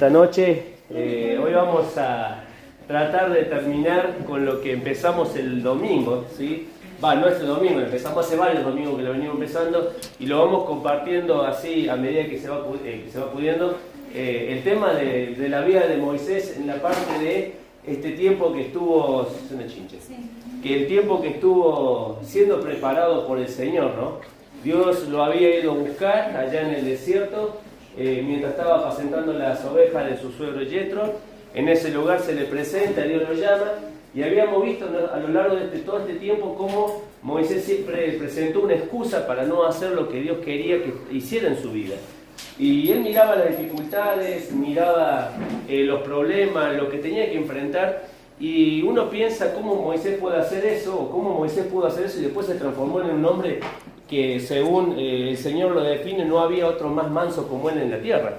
esta noche. Hoy vamos a tratar de terminar con lo que empezamos el domingo, ¿sí? No este domingo, empezamos hace varios domingos que lo venimos empezando y lo vamos compartiendo así a medida que se va pudiendo. El tema de la vida de Moisés en la parte de este tiempo que estuvo, que el tiempo que estuvo siendo preparado por el Señor, ¿no? Dios lo había ido a buscar allá en el desierto, mientras estaba apacentando las ovejas de su suegro Yetro. En ese lugar se le presenta, Dios lo llama, y habíamos visto a lo largo de todo este tiempo cómo Moisés siempre presentó una excusa para no hacer lo que Dios quería que hiciera en su vida. Y él miraba las dificultades, miraba los problemas, lo que tenía que enfrentar, y uno piensa cómo Moisés puede hacer eso, o cómo Moisés pudo hacer eso, y después se transformó en un hombre que, según el Señor lo define, no había otro más manso como él en la tierra.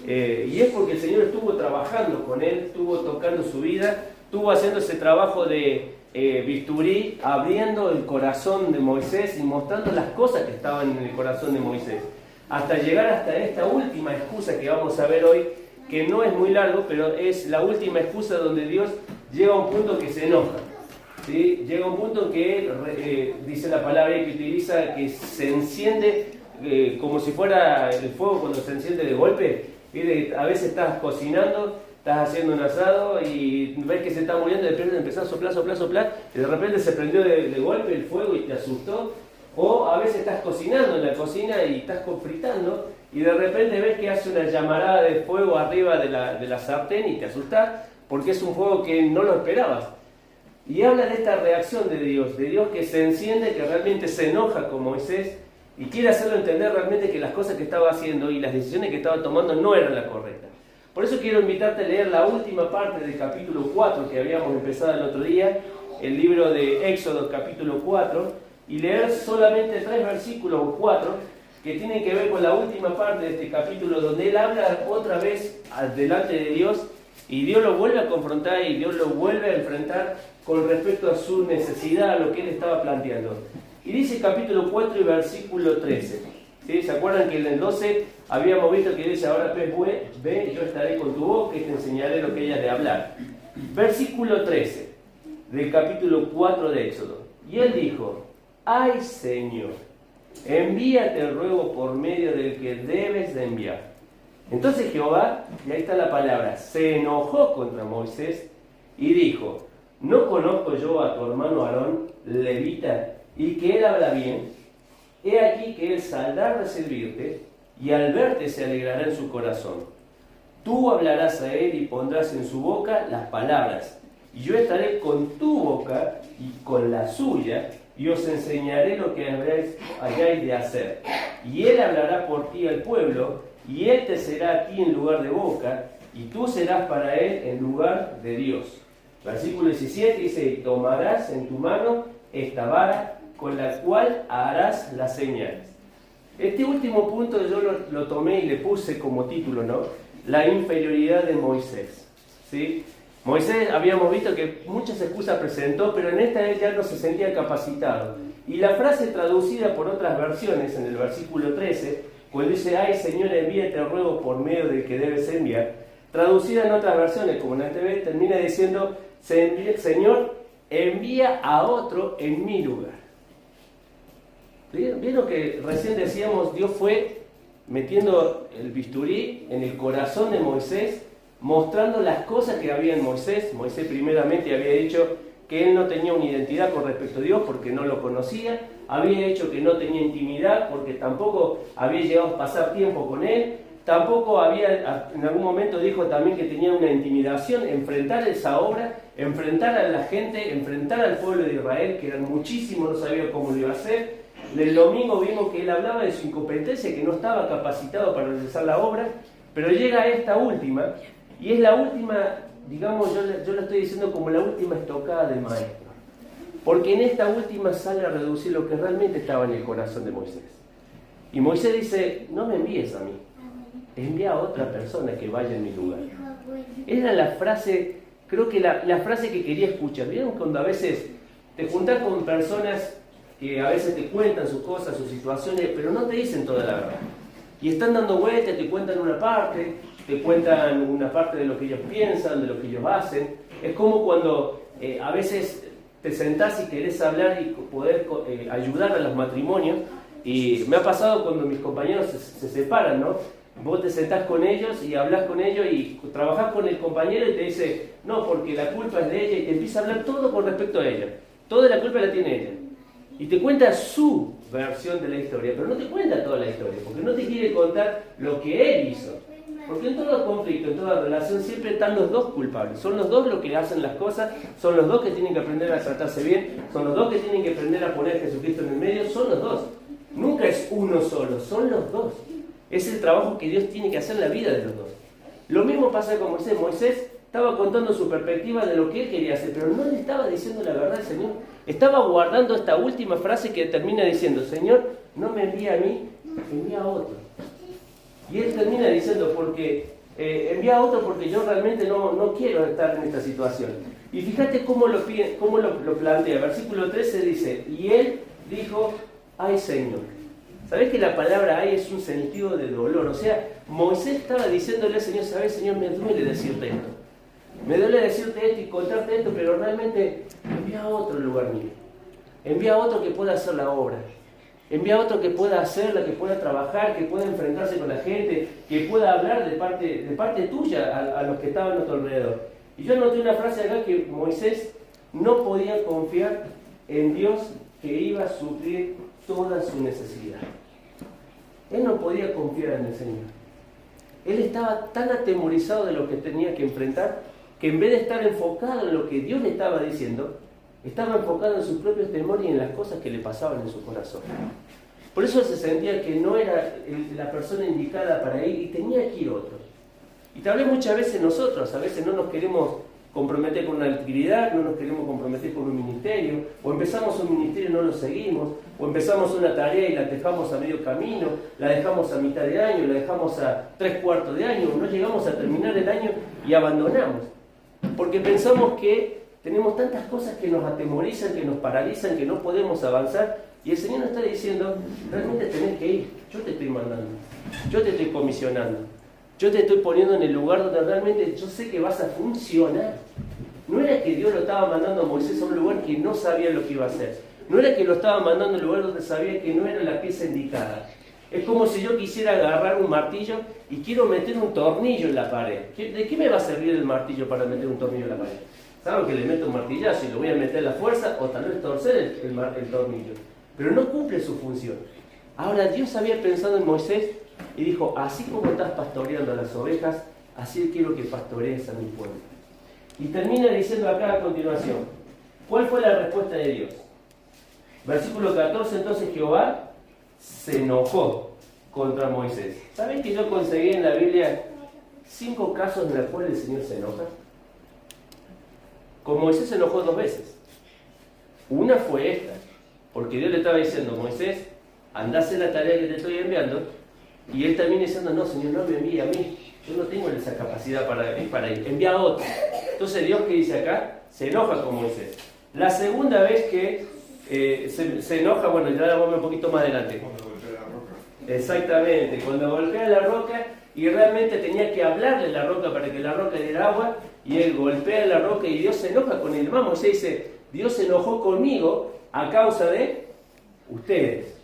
Y es porque el Señor estuvo trabajando con él, estuvo tocando su vida, estuvo haciendo ese trabajo de bisturí, abriendo el corazón de Moisés y mostrando las cosas que estaban en el corazón de Moisés, hasta llegar hasta esta última excusa que vamos a ver hoy, que no es muy largo, pero es la última excusa donde Dios llega a un punto que se enoja, ¿sí? Llega a un punto en que dice la palabra que utiliza, que se enciende como si fuera el fuego cuando se enciende de golpe. A veces estás cocinando, estás haciendo un asado y ves que se está muriendo, de repente empezás a soplar, y de repente se prendió de golpe el fuego y te asustó. O a veces estás cocinando en la cocina y estás fritando y de repente ves que hace una llamarada de fuego arriba de la sartén y te asustás porque es un fuego que no lo esperabas. Y habla de esta reacción de Dios que se enciende, que realmente se enoja con Moisés y quiere hacerlo entender realmente que las cosas que estaba haciendo y las decisiones que estaba tomando no eran las correctas. Por eso quiero invitarte a leer la última parte del capítulo 4 que habíamos empezado el otro día, el libro de Éxodo capítulo 4, y leer solamente 3 versículos o 4 que tienen que ver con la última parte de este capítulo, donde él habla otra vez delante de Dios y Dios lo vuelve a confrontar y Dios lo vuelve a enfrentar con respecto a su necesidad, a lo que él estaba planteando. Y dice capítulo 4 y versículo 13. ¿Sí? ¿Se acuerdan que en el 12 habíamos visto que dice, ahora pues ve, yo estaré con tu boca y te enseñaré lo que hayas de hablar? Versículo 13 del capítulo 4 de Éxodo. Y él dijo, ay Señor, envíate ruego por medio del que debes de enviar. Entonces Jehová, y ahí está la palabra, se enojó contra Moisés y dijo, ¿no conozco yo a tu hermano Aarón, levita, y que él habla bien? He aquí que él saldrá a servirte, y al verte se alegrará en su corazón. Tú hablarás a él y pondrás en su boca las palabras, y yo estaré con tu boca y con la suya, y os enseñaré lo que hayáis de hacer. Y él hablará por ti al pueblo, y él te será a ti en lugar de boca, y tú serás para él en lugar de Dios. Versículo 17 dice, y tomarás en tu mano esta vara, con la cual harás las señales. Este último punto yo lo tomé y le puse como título, ¿no? La inferioridad de Moisés, ¿sí? Moisés habíamos visto que muchas excusas presentó, pero en esta él ya no se sentía capacitado. Y la frase traducida por otras versiones, en el versículo 13, cuando dice, ay Señor, envíate ruego por medio del que debes enviar, traducida en otras versiones, como en la TV, termina diciendo, Señor, envía a otro en mi lugar. ¿Vieron que recién decíamos, Dios fue metiendo el bisturí en el corazón de Moisés, mostrando las cosas que había en Moisés? Moisés primeramente había dicho que él no tenía una identidad con respecto a Dios porque no lo conocía, había dicho que no tenía intimidad porque tampoco había llegado a pasar tiempo con él, tampoco había, en algún momento dijo también que tenía una intimidación, enfrentar esa obra, enfrentar a la gente, enfrentar al pueblo de Israel, que eran muchísimos, no sabía cómo lo iba a hacer. El domingo vimos que él hablaba de su incompetencia, que no estaba capacitado para realizar la obra, pero llega a esta última, y es la última, digamos, yo lo estoy diciendo como la última estocada del maestro, porque en esta última sale a reducir lo que realmente estaba en el corazón de Moisés. Y Moisés dice, no me envíes a mí, envía a otra persona que vaya en mi lugar. Era la frase, creo que la frase que quería escuchar. ¿Vieron cuando a veces te juntás con personas que a veces te cuentan sus cosas, sus situaciones, pero no te dicen toda la verdad? Y están dando vueltas, te cuentan una parte, te cuentan una parte de lo que ellos piensan, de lo que ellos hacen. Es como cuando a veces te sentás y querés hablar y poder ayudar a los matrimonios. Y me ha pasado cuando mis compañeros se separan, ¿no? Vos te sentás con ellos y hablas con ellos y trabajás con el compañero y te dice, no, porque la culpa es de ella, y te empieza a hablar todo con respecto a ella. Toda la culpa la tiene ella. Y te cuenta su versión de la historia, pero no te cuenta toda la historia, porque no te quiere contar lo que él hizo. Porque en todo conflicto, en toda relación, siempre están los dos culpables. Son los dos los que hacen las cosas, son los dos que tienen que aprender a tratarse bien, son los dos que tienen que aprender a poner a Jesucristo en el medio, son los dos. Nunca es uno solo, son los dos. Es el trabajo que Dios tiene que hacer en la vida de los dos. Lo mismo pasa con Moisés. Moisés estaba contando su perspectiva de lo que él quería hacer, pero no le estaba diciendo la verdad al Señor. Estaba guardando esta última frase que termina diciendo, Señor, no me envía a mí, envía a otro. Y él termina diciendo, porque envía a otro porque yo realmente no quiero estar en esta situación. Y fíjate cómo lo plantea. Versículo 13 dice, y él dijo, ay Señor. ¿Sabés que la palabra ay es un sentido de dolor? O sea, Moisés estaba diciéndole al Señor, ¿sabés, Señor? Me duele decirte esto. Me duele decirte esto y contarte esto, pero realmente envía a otro lugar mío. Envía a otro que pueda hacer la obra. Envía a otro que pueda hacerla, que pueda trabajar, que pueda enfrentarse con la gente, que pueda hablar de parte tuya a los que estaban a tu alrededor. Y yo noté una frase acá que Moisés no podía confiar en Dios que iba a suplir toda su necesidad. Él no podía confiar en el Señor. Él estaba tan atemorizado de lo que tenía que enfrentar que en vez de estar enfocado en lo que Dios le estaba diciendo, estaba enfocado en sus propios temores y en las cosas que le pasaban en su corazón. Por eso se sentía que no era la persona indicada para ir y tenía que ir otro. Y tal vez muchas veces nosotros, a veces no nos queremos comprometer con una actividad, no nos queremos comprometer con un ministerio, o empezamos un ministerio y no lo seguimos, o empezamos una tarea y la dejamos a medio camino, la dejamos a mitad de año, la dejamos a 3/4 de año, no llegamos a terminar el año y abandonamos. Porque pensamos que tenemos tantas cosas que nos atemorizan, que nos paralizan, que no podemos avanzar, y el Señor nos está diciendo, realmente tenés que ir, yo te estoy mandando, yo te estoy comisionando. Yo te estoy poniendo en el lugar donde realmente yo sé que vas a funcionar. No era que Dios lo estaba mandando a Moisés a un lugar que no sabía lo que iba a hacer. No era que lo estaba mandando a un lugar donde sabía que no era la pieza indicada. Es como si yo quisiera agarrar un martillo y quiero meter un tornillo en la pared. ¿De qué me va a servir el martillo para meter un tornillo en la pared? Claro que le meto un martillazo y lo voy a meter a la fuerza o tal vez torcer el tornillo. Pero no cumple su función. Ahora Dios había pensado en Moisés y dijo, así como estás pastoreando a las ovejas, así quiero que pastorees a mi pueblo. Y termina diciendo acá a continuación, ¿cuál fue la respuesta de Dios? Versículo 14, entonces Jehová se enojó contra Moisés. ¿Saben que yo conseguí en la Biblia 5 casos en los cuales el Señor se enoja? Con Moisés se enojó 2 veces. Una fue esta, porque Dios le estaba diciendo, Moisés, andá a hacer la tarea que te estoy enviando, y él termina diciendo, no, Señor, no me envíe a mí, yo no tengo esa capacidad para ir, envía a otro. Entonces Dios, que dice acá, se enoja con Moisés. La segunda vez que se enoja, bueno, ya la vamos un poquito más adelante. Cuando golpea la roca. Exactamente, cuando golpea la roca y realmente tenía que hablarle a la roca para que la roca diera agua, y él golpea la roca y Dios se enoja con él. Vamos, Moisés dice, Dios se enojó conmigo a causa de ustedes.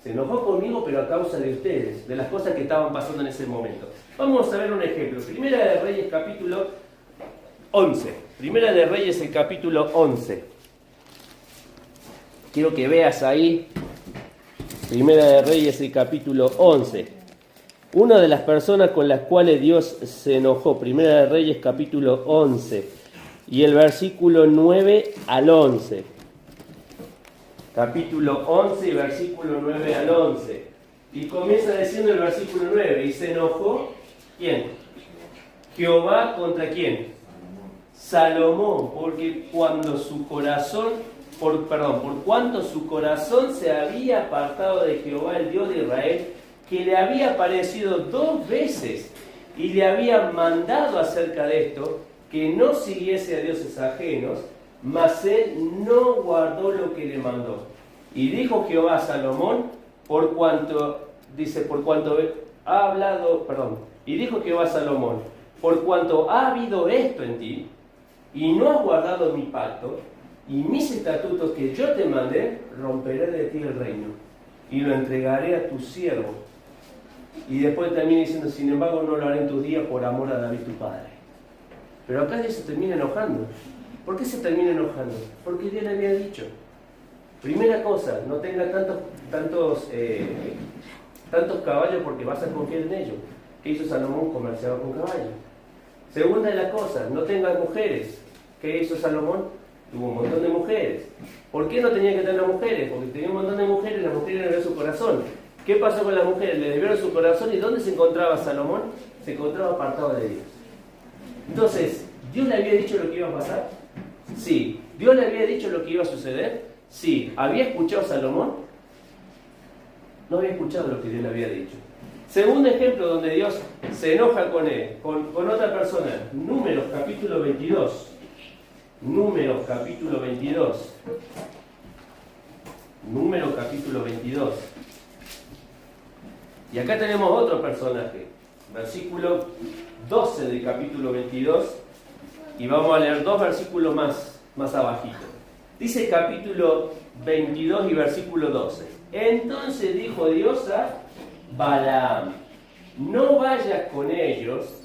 Se enojó conmigo, pero a causa de ustedes, de las cosas que estaban pasando en ese momento. Vamos a ver un ejemplo. Primera de Reyes, capítulo 11. Primera de Reyes, el capítulo 11. Quiero que veas ahí. Primera de Reyes, el capítulo 11. Una de las personas con las cuales Dios se enojó. Primera de Reyes, capítulo 11. Y el versículo 9 al 11. Capítulo 11, versículo 9 al 11. Y comienza diciendo el versículo 9. Y se enojó, ¿quién? Jehová contra quién? Salomón, porque cuando su corazón, por cuanto su corazón se había apartado de Jehová, el Dios de Israel, que le había aparecido 2 veces y le había mandado acerca de esto, que no siguiese a dioses ajenos, mas él no guardó lo que le mandó. Y dijo Jehová a Salomón, por cuanto ha hablado, Y dijo Jehová a Salomón, por cuanto ha habido esto en ti, y no has guardado mi pacto, y mis estatutos que yo te mandé, romperé de ti el reino, y lo entregaré a tu siervo. Y después termina diciendo, sin embargo, no lo haré en tus días por amor a David tu padre. Pero acá Dios se termina enojando. ¿Por qué se termina enojando? Porque Dios le había dicho. Primera cosa, no tenga tantos caballos porque vas a confiar en ellos. ¿Qué hizo Salomón? Comerciaba con caballos. Segunda de las cosas, no tengas mujeres. ¿Qué hizo Salomón? Tuvo un montón de mujeres. ¿Por qué no tenía que tener mujeres? Porque tenía un montón de mujeres, las mujeres le debieron su corazón. ¿Qué pasó con las mujeres? Le debieron su corazón. ¿Y dónde se encontraba Salomón? Se encontraba apartado de Dios. Entonces, ¿Dios le había dicho lo que iba a pasar? Sí. ¿Dios le había dicho lo que iba a suceder? Sí. ¿Había escuchado Salomón? No había escuchado lo que Dios le había dicho. Segundo ejemplo donde Dios se enoja con él, con otra persona. Números capítulo 22. Números capítulo 22. Números capítulo 22. Y acá tenemos otro personaje. Versículo 12 del capítulo 22. Y vamos a leer dos versículos más abajito. Dice capítulo 22 y versículo 12. Entonces dijo Dios a Balaam, no vayas con ellos,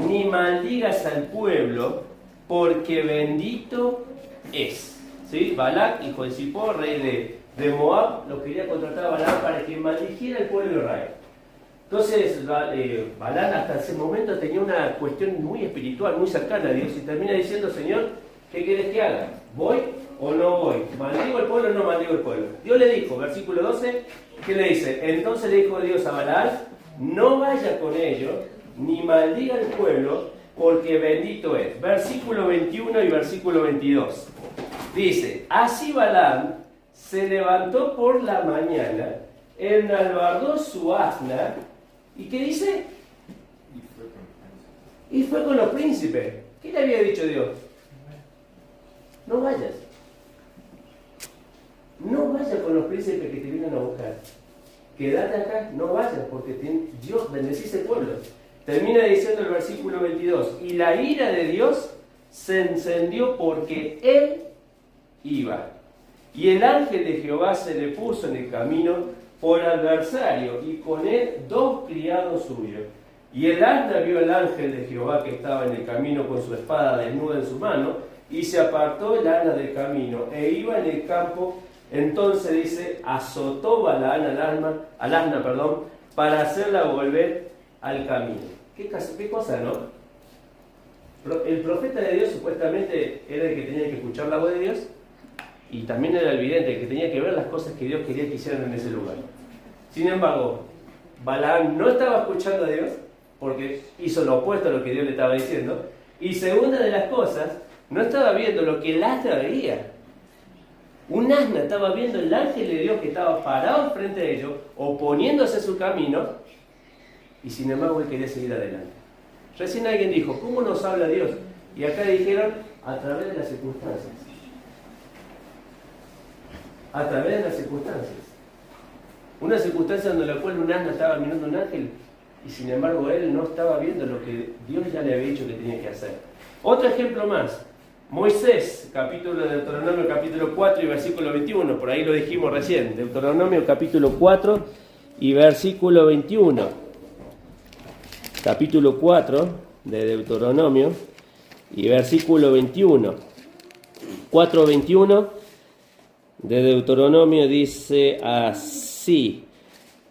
ni maldigas al pueblo, porque bendito es. ¿Sí? Balac, hijo de Zippor, rey de Moab, lo quería contratar a Balaam para que maldijera al pueblo de Israel. Entonces, Balaam hasta ese momento tenía una cuestión muy espiritual, muy cercana a Dios, y termina diciendo, Señor, ¿qué quieres que haga? ¿Voy o no voy? ¿Maldigo el pueblo o no maldigo el pueblo? Dios le dijo, versículo 12, ¿qué le dice? Entonces le dijo Dios a Balaam, no vaya con ellos, ni maldiga el pueblo, porque bendito es. Versículo 21 y versículo 22. Dice, así Balaam se levantó por la mañana, enalbardó su asna, ¿y qué dice? Y fue con los príncipes. ¿Qué le había dicho Dios? No vayas. No vayas con los príncipes que te vienen a buscar. Quédate acá, no vayas, porque Dios bendice ese pueblo. Termina diciendo el versículo 22, y la ira de Dios se encendió porque él iba. Y el ángel de Jehová se le puso en el camino por adversario, y con él dos criados suyos. Y el asna vio al ángel de Jehová que estaba en el camino con su espada desnuda en su mano, y se apartó el asna del camino, e iba en el campo. Entonces dice, azotó Balaam al asna, para hacerla volver al camino. ¿Qué cosa, no? El profeta de Dios supuestamente era el que tenía que escuchar la voz de Dios, y también era el vidente, el que tenía que ver las cosas que Dios quería que hicieran en ese lugar. Sin embargo, Balaam no estaba escuchando a Dios, porque hizo lo opuesto a lo que Dios le estaba diciendo, y segunda de las cosas, no estaba viendo lo que el asna veía. Un asna estaba viendo el ángel de Dios que estaba parado frente a ellos, oponiéndose a su camino, y sin embargo él quería seguir adelante. Recién alguien dijo, ¿cómo nos habla Dios? Y acá dijeron, a través de las circunstancias. A través de las circunstancias. Una circunstancia donde la cual un asna estaba mirando a un ángel, y sin embargo él no estaba viendo lo que Dios ya le había dicho que tenía que hacer. Otro ejemplo más. Moisés, capítulo de Deuteronomio, capítulo 4 y versículo 21, por ahí lo dijimos recién, Deuteronomio capítulo 4 y versículo 21. Capítulo 4 de Deuteronomio y versículo 21. 4:21 de Deuteronomio dice así,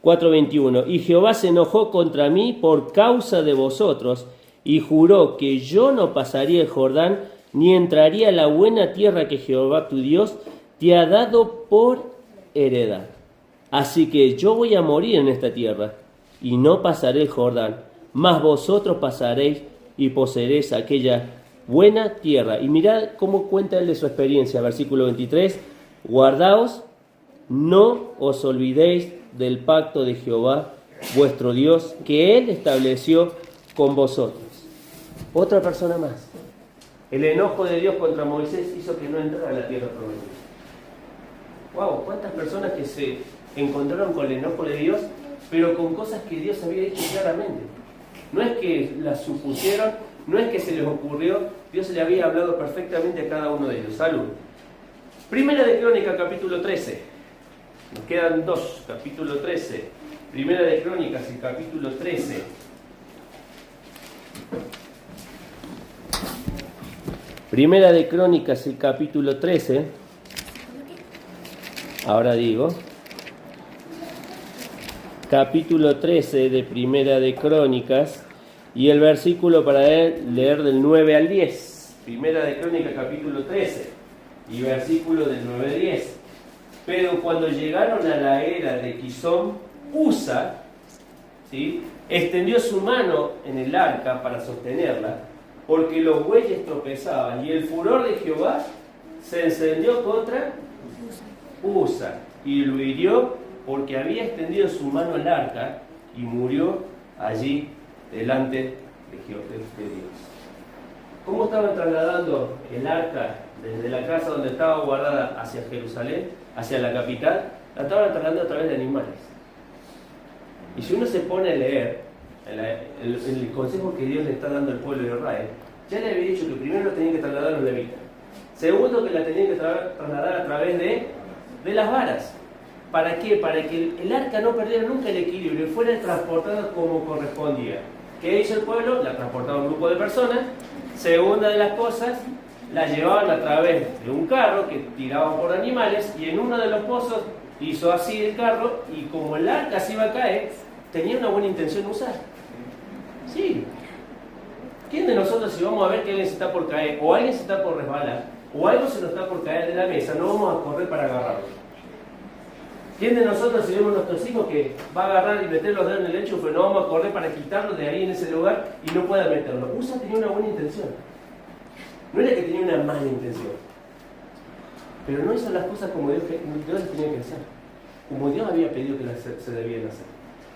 4:21, y Jehová se enojó contra mí por causa de vosotros, y juró que yo no pasaría el Jordán, ni entraría a la buena tierra que Jehová tu Dios te ha dado por heredad. Así que yo voy a morir en esta tierra, y no pasaré el Jordán, mas vosotros pasaréis y poseeréis aquella buena tierra. Y mirad cómo cuenta él de su experiencia, versículo 23, guardaos, no os olvidéis del pacto de Jehová vuestro Dios, que él estableció con vosotros. Otra persona más. El enojo de Dios contra Moisés hizo que no entrara a la tierra prometida. ¡Wow! ¿Cuántas personas que se encontraron con el enojo de Dios, pero con cosas que Dios había dicho claramente? No es que las supusieron, no es que se les ocurrió, Dios le había hablado perfectamente a cada uno de ellos. Salud. Primera de Crónicas, capítulo 13. Nos quedan dos, capítulo 13. Primera de Crónicas, el capítulo 13. Primera de Crónicas, el capítulo 13. Ahora digo. Capítulo 13 de Primera de Crónicas. Y el versículo para leer del 9 al 10. Primera de Crónicas, capítulo 13. Y versículo del 9 al 10. Pero cuando llegaron a la era de Quizón, Usa, ¿sí?, extendió su mano en el arca para sostenerla, porque los bueyes tropezaban, y el furor de Jehová se encendió contra Usa, y lo hirió porque había extendido su mano al arca, y murió allí delante de Dios. ¿Cómo estaban trasladando el arca desde la casa donde estaba guardada hacia Jerusalén, hacia la capital? La estaban trasladando a través de animales. Y si uno se pone a leer el consejo que Dios le está dando al pueblo de Israel, ya le había dicho que primero lo tenían que trasladar los levitas. Segundo, que la tenían que trasladar a través de las varas. ¿Para qué? Para que el arca no perdiera nunca el equilibrio y fuera transportada como correspondía. ¿Qué hizo el pueblo? La transportaba un grupo de personas. Segunda de las cosas, la llevaban a través de un carro que tiraban por animales, y en uno de los pozos hizo así el carro, y como el arca se iba a caer, tenía una buena intención de usar. Sí. ¿Quién de nosotros, si vamos a ver que alguien se está por caer, o alguien se está por resbalar, o algo se nos está por caer de la mesa, no vamos a correr para agarrarlo? ¿Quién de nosotros, si vemos a nuestros hijos que va a agarrar y meter los dedos en el enchufe, no vamos a correr para quitarlo de ahí en ese lugar y no pueda meterlo? Usa tenía una buena intención. No era que tenía una mala intención, pero no hizo las cosas como Dios las tenía que hacer, como Dios había pedido que se debían hacer.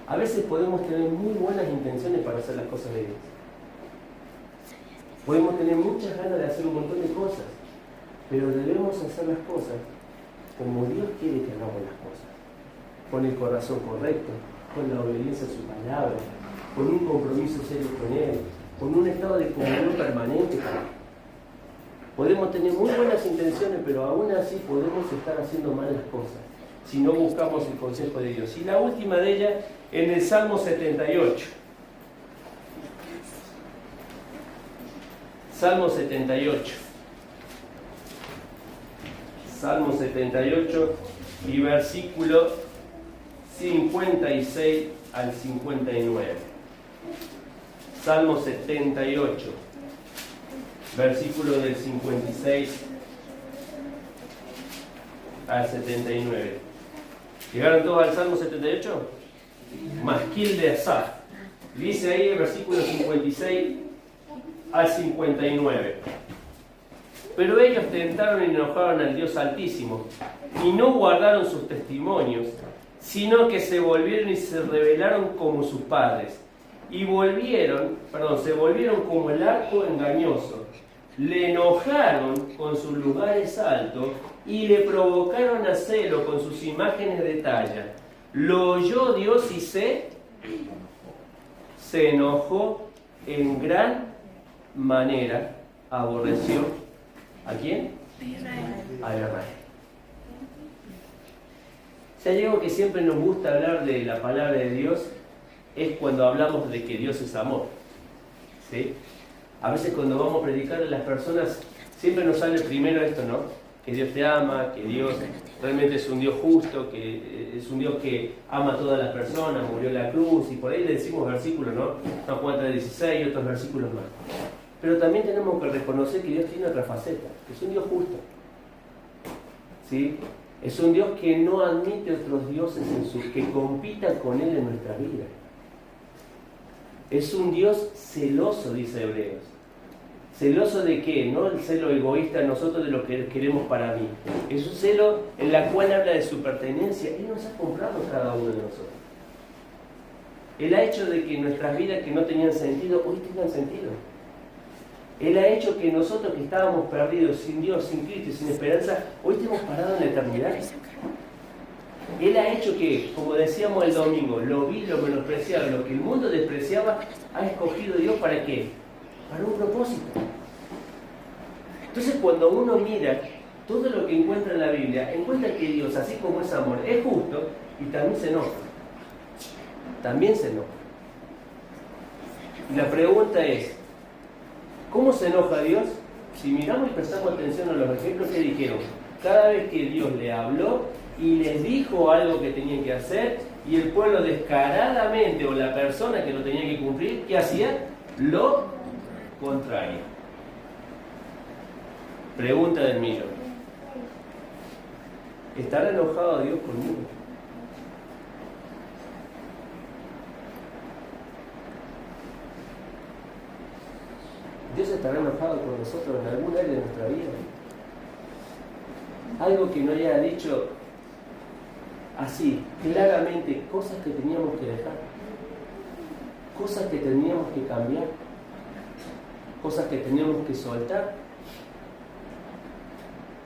A veces podemos tener muy buenas intenciones para hacer las cosas de Dios. Podemos tener muchas ganas de hacer un montón de cosas, pero debemos hacer las cosas como Dios quiere que hagamos las cosas, con el corazón correcto, con la obediencia a su palabra, con un compromiso serio con Él, con un estado de comunión permanente con Él. Podemos tener muy buenas intenciones, pero aún así podemos estar haciendo mal las cosas si no buscamos el consejo de Dios. Y la última de ellas, en el Salmo 78. Salmo 78. Salmo 78 y versículo 56 al 59. Salmo 78, versículo del 56 al 79. ¿Llegaron todos al Salmo 78? Masquil de Asaf. Dice ahí el versículo 56 al 59. Pero ellos tentaron y enojaron al Dios Altísimo, y no guardaron sus testimonios, sino que se volvieron y se rebelaron como sus padres, y se volvieron como el arco engañoso, le enojaron con sus lugares altos, y le provocaron a celo con sus imágenes de talla. Lo oyó Dios y se enojó en gran manera, aborreció. ¿A quién? A Israel. Si hay algo que siempre nos gusta hablar de la palabra de Dios, es cuando hablamos de que Dios es amor. ¿Sí? A veces cuando vamos a predicar a las personas, siempre nos sale primero esto, ¿no? Que Dios te ama, que Dios realmente es un Dios justo, que es un Dios que ama a todas las personas, murió en la cruz, y por ahí le decimos versículos, ¿no? San Juan 3:16 y otros versículos más. Pero también tenemos que reconocer que Dios tiene otra faceta, que es un Dios justo. ¿Sí? Es un Dios que no admite otros dioses que compitan con Él en nuestra vida. Es un Dios celoso, dice Hebreos. ¿Celoso de qué? No el celo egoísta de nosotros de lo que queremos para mí. Es un celo en la cual habla de su pertenencia. Él nos ha comprado cada uno de nosotros. Él ha hecho de que nuestras vidas que no tenían sentido, hoy tengan sentido. Él ha hecho que nosotros que estábamos perdidos, sin Dios, sin Cristo y sin esperanza, hoy estemos parados en la eternidad. Él ha hecho que, como decíamos el domingo, lo vil, lo menospreciado, lo que el mundo despreciaba, ha escogido Dios ¿para qué? Para un propósito. Entonces cuando uno mira todo lo que encuentra en la Biblia, encuentra que Dios, así como es amor, es justo y también se enoja. También se enoja. Y la pregunta es, ¿cómo se enoja Dios? Si miramos y prestamos atención a los ejemplos que dijeron, cada vez que Dios le habló y les dijo algo que tenían que hacer, y el pueblo descaradamente, o la persona que lo tenía que cumplir, ¿qué hacía? Lo contrario. Pregunta del millón. ¿Estará enojado Dios conmigo? Dios estará enojado con nosotros en algún área de nuestra vida. Algo que no haya dicho así, claramente, cosas que teníamos que dejar, cosas que teníamos que cambiar, cosas que teníamos que soltar.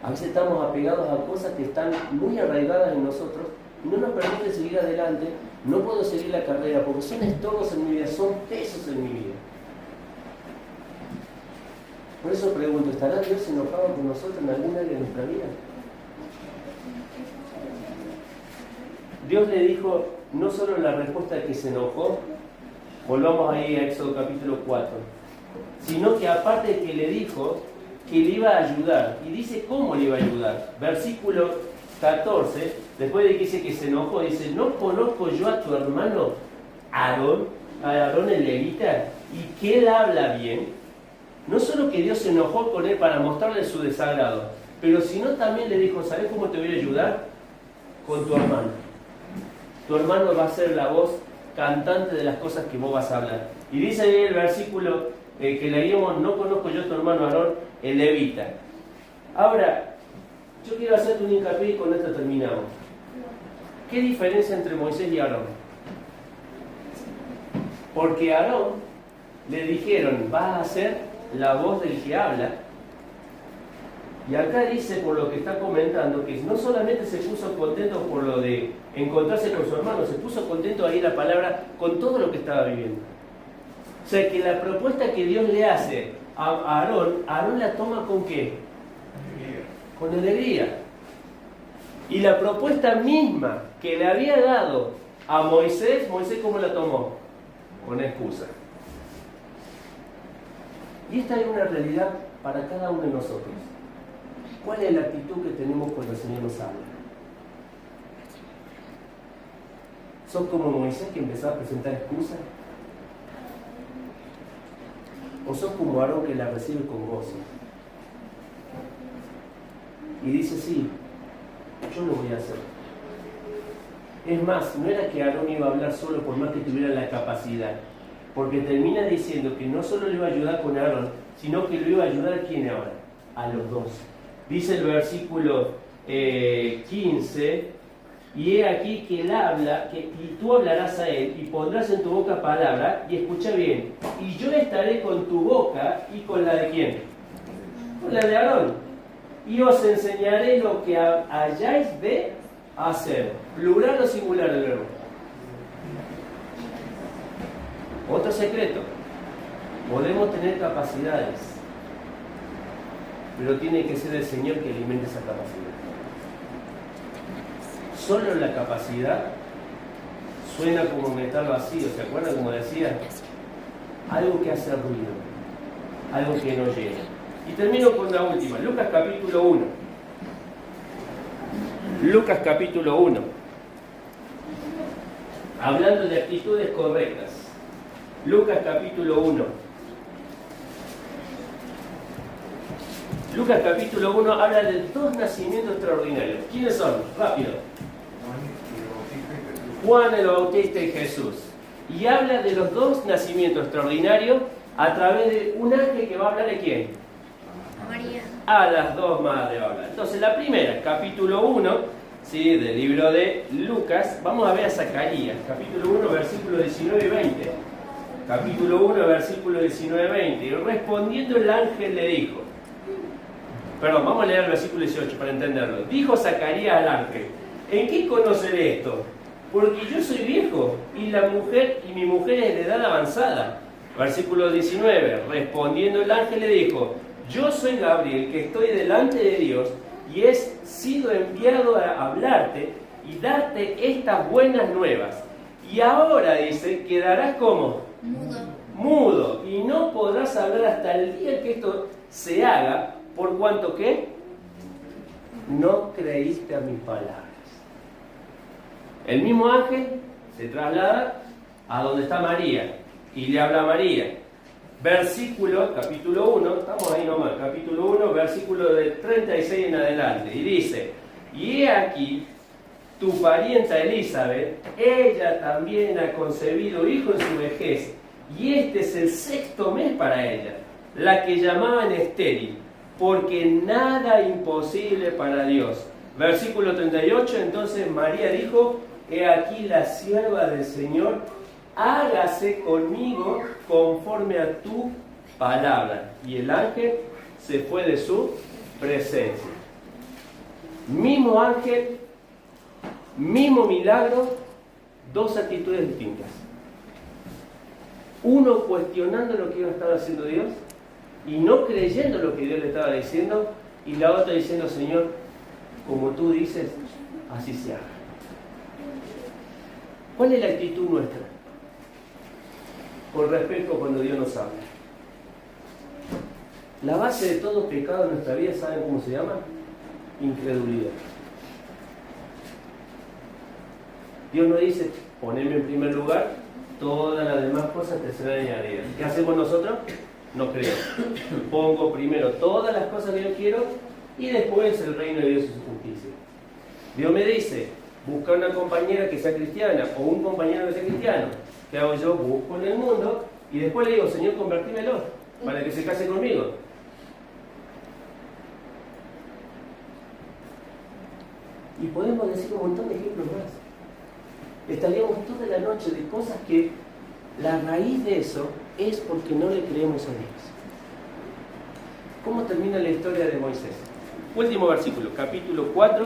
A veces estamos apegados a cosas que están muy arraigadas en nosotros y no nos permiten seguir adelante. No puedo seguir la carrera porque son estorbos en mi vida, son pesos en mi vida. Por eso pregunto, ¿estará Dios enojado con nosotros en algún área de nuestra vida? Dios le dijo, no solo la respuesta que se enojó, volvamos ahí a Éxodo capítulo 4, sino que aparte de que le dijo que le iba a ayudar, y dice cómo le iba a ayudar. Versículo 14, después de que dice que se enojó, dice, ¿no conozco yo a tu hermano Aarón, a Aarón el levita, y que él habla bien? No solo que Dios se enojó con él para mostrarle su desagrado, pero sino también le dijo, ¿sabes cómo te voy a ayudar? Con tu hermano. Tu hermano va a ser la voz cantante de las cosas que vos vas a hablar. Y dice ahí el versículo que leíamos, no conozco yo a tu hermano Aarón, el levita. Ahora, yo quiero hacerte un hincapié y con esto terminamos. ¿Qué diferencia entre Moisés y Aarón? Porque a Aarón le dijeron, vas a ser la voz del que habla. Y acá dice, por lo que está comentando, que no solamente se puso contento por lo de encontrarse con su hermano, se puso contento ahí la palabra con todo lo que estaba viviendo. O sea que la propuesta que Dios le hace a Aarón, Aarón la toma ¿con qué? Con alegría. Y la propuesta misma que le había dado a Moisés, Moisés ¿cómo la tomó? Con excusa. Y esta es una realidad para cada uno de nosotros. ¿Cuál es la actitud que tenemos cuando el Señor nos habla? ¿Sos como Moisés que empezó a presentar excusas? ¿O sos como Aarón que la recibe con gozo? Y dice, sí, yo lo voy a hacer. Es más, no era que Aarón iba a hablar solo por más que tuviera la capacidad, porque termina diciendo que no solo le iba a ayudar con Aarón, sino que le iba a ayudar ¿a quién ahora? A los dos. Dice el versículo 15, y he aquí que él habla, y tú hablarás a él, y pondrás en tu boca palabra, y escucha bien, y yo estaré con tu boca, y con la de ¿quién? Con la de Aarón, y os enseñaré lo que hayáis de hacer. ¿Plural o singular el verbo? Otro secreto, podemos tener capacidades, pero tiene que ser el Señor que alimente esa capacidad. Solo la capacidad suena como metal vacío, ¿se acuerdan como decía? Algo que hace ruido, algo que no llena. Y termino con la última, Lucas capítulo 1. Lucas capítulo 1. Hablando de actitudes correctas. Lucas capítulo 1. Lucas capítulo 1 habla de dos nacimientos extraordinarios. ¿Quiénes son? Rápido. Juan el Bautista y Jesús. Y habla de los dos nacimientos extraordinarios a través de un ángel que va a hablar de ¿quién? María. A las dos madres va a hablar. Entonces la primera, capítulo 1, ¿sí? Del libro de Lucas, vamos a ver a Zacarías, capítulo 1, versículos 19 y 20. Capítulo 1, versículos 19 y 20. Y respondiendo el ángel le dijo, perdón, vamos a leer el versículo 18 para entenderlo. Dijo Zacarías al ángel, ¿En qué conoceré esto? Porque yo soy viejo y mi mujer es de edad avanzada. Versículo 19. Respondiendo el ángel le dijo: yo soy Gabriel, que estoy delante de Dios y he sido enviado a hablarte y darte estas buenas nuevas. Y ahora, dice, quedarás como mudo y no podrás hablar hasta el día que esto se haga, por cuanto que no creíste a mis palabras. El mismo ángel se traslada a donde está María y le habla a María. Versículo, capítulo 1, estamos ahí nomás, capítulo 1, versículo de 36 en adelante, y dice: y he aquí, tu parienta Elizabeth, ella también ha concebido hijo en su vejez, y este es el 6º mes para ella, la que llamaban estéril, porque nada imposible para Dios. Versículo 38, entonces María dijo: he aquí la sierva del Señor, hágase conmigo conforme a tu palabra. Y el ángel se fue de su presencia. Mismo ángel, mismo milagro, dos actitudes distintas. Uno cuestionando lo que iba a estar haciendo Dios y no creyendo lo que Dios le estaba diciendo, y la otra diciendo: Señor, como tú dices, así se haga. ¿Cuál es la actitud nuestra con respecto a cuando Dios nos habla? La base de todo pecado en nuestra vida, ¿saben cómo se llama? Incredulidad. Dios nos dice: poneme en primer lugar, todas las demás cosas te serán añadidas. ¿Qué hacemos nosotros? No creemos. Pongo primero todas las cosas que yo quiero y después el reino de Dios y su justicia. Dios me dice: busca una compañera que sea cristiana o un compañero que sea cristiano. ¿Qué hago yo? Busco en el mundo y después le digo: Señor, convertímelo para que se case conmigo. Y podemos decir un montón de ejemplos más. Estaríamos toda la noche de cosas que la raíz de eso es porque no le creemos a Dios. ¿Cómo termina la historia de Moisés? Último versículo, capítulo 4,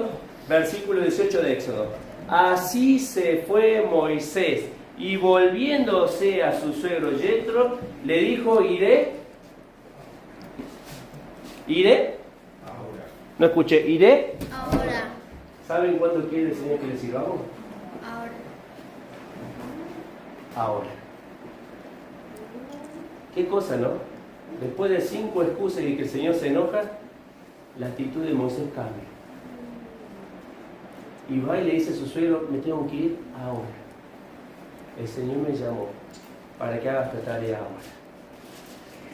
versículo 18 de Éxodo. Así se fue Moisés, y volviéndose a su suegro Yetro, le dijo: iré. Ahora. No escuché, iré. Ahora. ¿Saben cuándo quiere el Señor que le sirvamos? Ahora. ¿Qué cosa, no? Después de 5 excusas y que el Señor se enoja, la actitud de Moisés cambia. Y va y le dice a su suegro: me tengo que ir ahora. El Señor me llamó para que haga esta tarea ahora.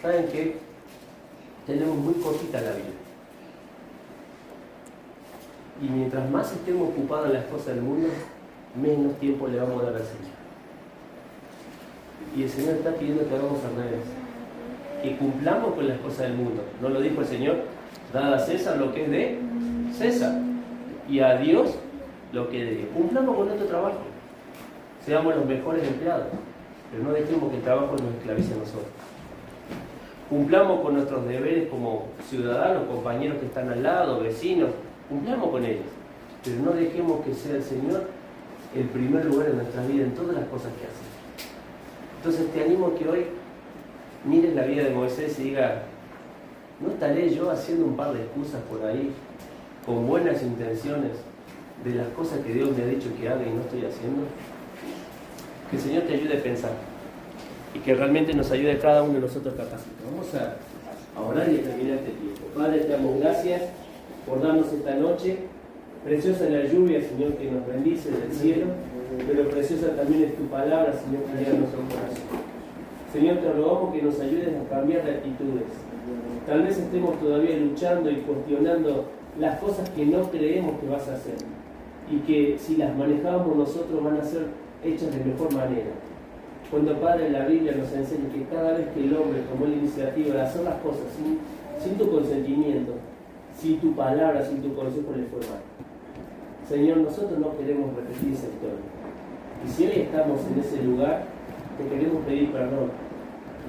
¿Saben qué? Tenemos muy cortita la vida. Y mientras más estemos ocupados en las cosas del mundo, menos tiempo le vamos a dar al Señor. Y el Señor está pidiendo que hagamos al revés, que cumplamos con las cosas del mundo. ¿No lo dijo el Señor? Dad a César lo que es de César y a Dios lo que es de Dios. Cumplamos con nuestro trabajo, seamos los mejores empleados, pero no dejemos que el trabajo nos esclavice a nosotros. Cumplamos con nuestros deberes como ciudadanos, compañeros que están al lado, vecinos, cumplamos con ellos, pero no dejemos que sea el Señor el primer lugar en nuestra vida, en todas las cosas que hacemos. Entonces te animo a que hoy mires la vida de Moisés y diga: ¿no estaré yo haciendo un par de excusas por ahí, con buenas intenciones, de las cosas que Dios me ha dicho que haga y no estoy haciendo? Que el Señor te ayude a pensar y que realmente nos ayude a cada uno de nosotros capacitar. Vamos a orar y a terminar este tiempo. Padre, te damos gracias por darnos esta noche. Preciosa es la lluvia, Señor, que nos bendice del cielo, pero preciosa también es tu palabra, Señor, que llega a nuestro corazón. Señor, te rogamos que nos ayudes a cambiar de actitudes. Tal vez estemos todavía luchando y cuestionando las cosas que no creemos que vas a hacer, y que si las manejamos nosotros van a ser hechas de mejor manera. Cuando, Padre, la Biblia nos enseña que cada vez que el hombre tomó la iniciativa de hacer las cosas sin tu consentimiento, sin tu palabra, sin tu consejo, le fue mal. Señor, nosotros no queremos repetir esa historia. Y si hoy estamos en ese lugar, te queremos pedir perdón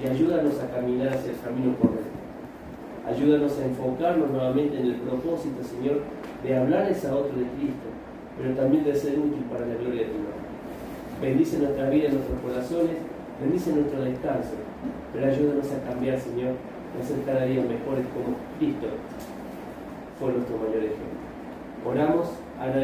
y ayúdanos a caminar hacia el camino correcto. Ayúdanos a enfocarnos nuevamente en el propósito, Señor, de hablarles a otros de Cristo, pero también de ser útil para la gloria de tu nombre. Bendice nuestra vida, nuestros corazones, bendice nuestro descanso, pero ayúdanos a cambiar, Señor, a ser cada día mejores como Cristo fue nuestro mayor ejemplo. Oramos, agradecemos.